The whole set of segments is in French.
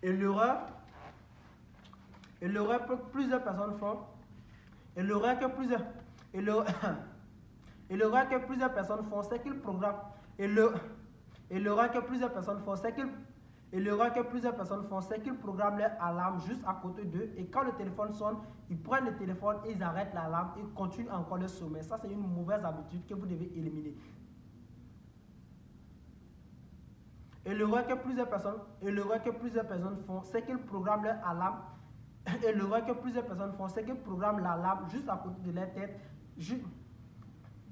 Et l'erreur que plusieurs personnes font, et l'erreur que plusieurs personnes font, c'est qu'ils programment. Et l'erreur que plusieurs personnes font, c'est qu'ils programment leur alarme juste à côté d'eux. Et quand le téléphone sonne, ils prennent le téléphone, ils arrêtent l'alarme et continuent encore le sommeil. Ça, c'est une mauvaise habitude que vous devez éliminer. Et l'erreur que plusieurs personnes font, c'est qu'ils programment leur alarme. Et l'erreur que plusieurs personnes font, c'est qu'ils programment l'alarme juste à côté de leur tête.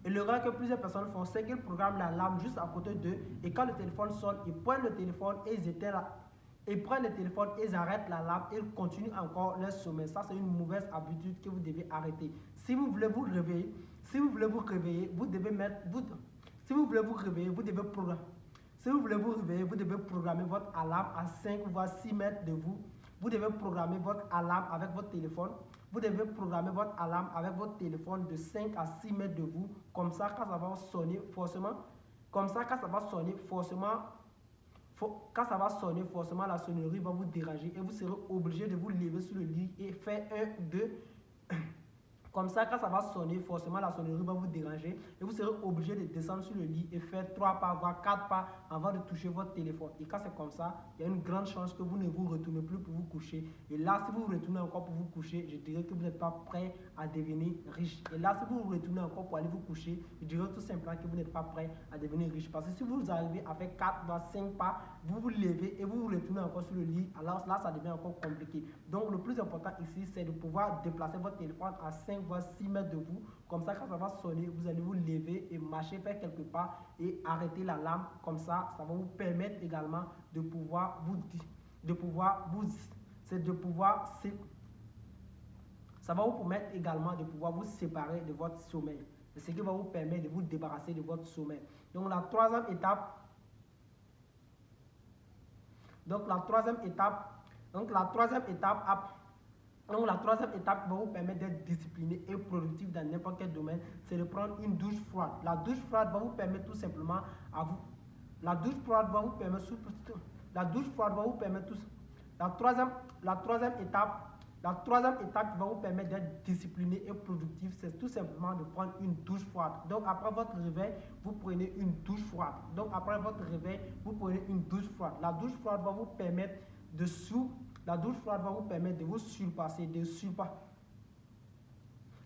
Et l'erreur que plusieurs personnes font, c'est qu'ils programment l'alarme juste à côté d'eux. Et quand le téléphone sonne, ils prennent le téléphone et ils éteignent ils arrêtent l'alarme et ils continuent encore leur sommeil. Ça, c'est une mauvaise habitude que vous devez arrêter. Si vous voulez vous réveiller, vous devez programmer votre alarme à 5 voire 6 mètres de vous. Vous devez programmer votre alarme avec votre téléphone. Vous devez programmer votre alarme avec votre téléphone de 5 à 6 mètres de vous. Comme ça, quand ça va sonner forcément, la sonnerie va vous déranger et vous serez obligé de vous lever sur le lit et faire 1 ou 2. Comme ça, quand ça va sonner, forcément la sonnerie va vous déranger et vous serez obligé de descendre sur le lit et faire 3 pas, voire 4 pas avant de toucher votre téléphone. Et quand c'est comme ça, il y a une grande chance que vous ne vous retournez plus pour vous coucher. Et là, si vous vous retournez encore pour vous coucher, je dirais que vous n'êtes pas prêt à devenir riche. Et là, si vous vous retournez encore pour aller vous coucher, je dirais tout simplement que vous n'êtes pas prêt à devenir riche. Parce que si vous arrivez à faire 4 voire 5 pas, vous vous levez et vous vous retournez encore sur le lit, alors là, ça devient encore compliqué. Donc, le plus important ici, c'est de pouvoir déplacer votre téléphone à 5 voire 6 mètres de vous. Comme ça, quand ça va sonner, vous allez vous lever et marcher, faire quelques pas et arrêter l'alarme. Comme ça, ça va vous permettre également de pouvoir ça va vous permettre également de pouvoir vous séparer de votre sommeil. C'est ce qui va vous permettre de vous débarrasser de votre sommeil. Donc, la troisième étape va vous permettre d'être discipliné et productif dans n'importe quel domaine, c'est de prendre une douche froide. La douche froide va vous permettre tout simplement la troisième étape qui va vous permettre d'être discipliné et productif, c'est tout simplement de prendre une douche froide. Donc, après votre réveil, vous prenez une douche froide. La douche froide va vous permettre de vous surpasser,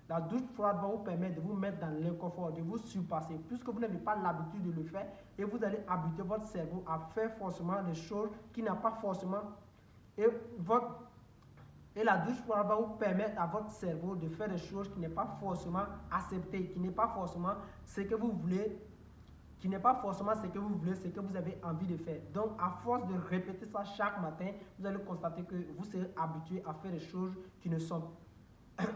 La douche froide va vous permettre de vous mettre dans l'inconfort, de vous surpasser, puisque vous n'avez pas l'habitude de le faire et vous allez habituer votre cerveau à faire forcément des choses qui n'a pas forcément. Et la douche froide va vous permettre à votre cerveau de faire des choses qui n'est pas forcément acceptées, qui n'est pas forcément ce que vous voulez, ce que vous avez envie de faire. Donc, à force de répéter ça chaque matin, vous allez constater que vous serez habitué à faire des choses qui ne sont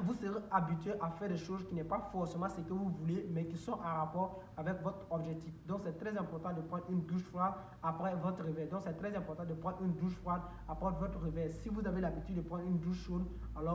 vous serez habitué à faire des choses qui n'est pas forcément ce que vous voulez, mais qui sont en rapport avec votre objectif. Donc, c'est très important de prendre une douche froide après votre réveil. Si vous avez l'habitude de prendre une douche chaude, alors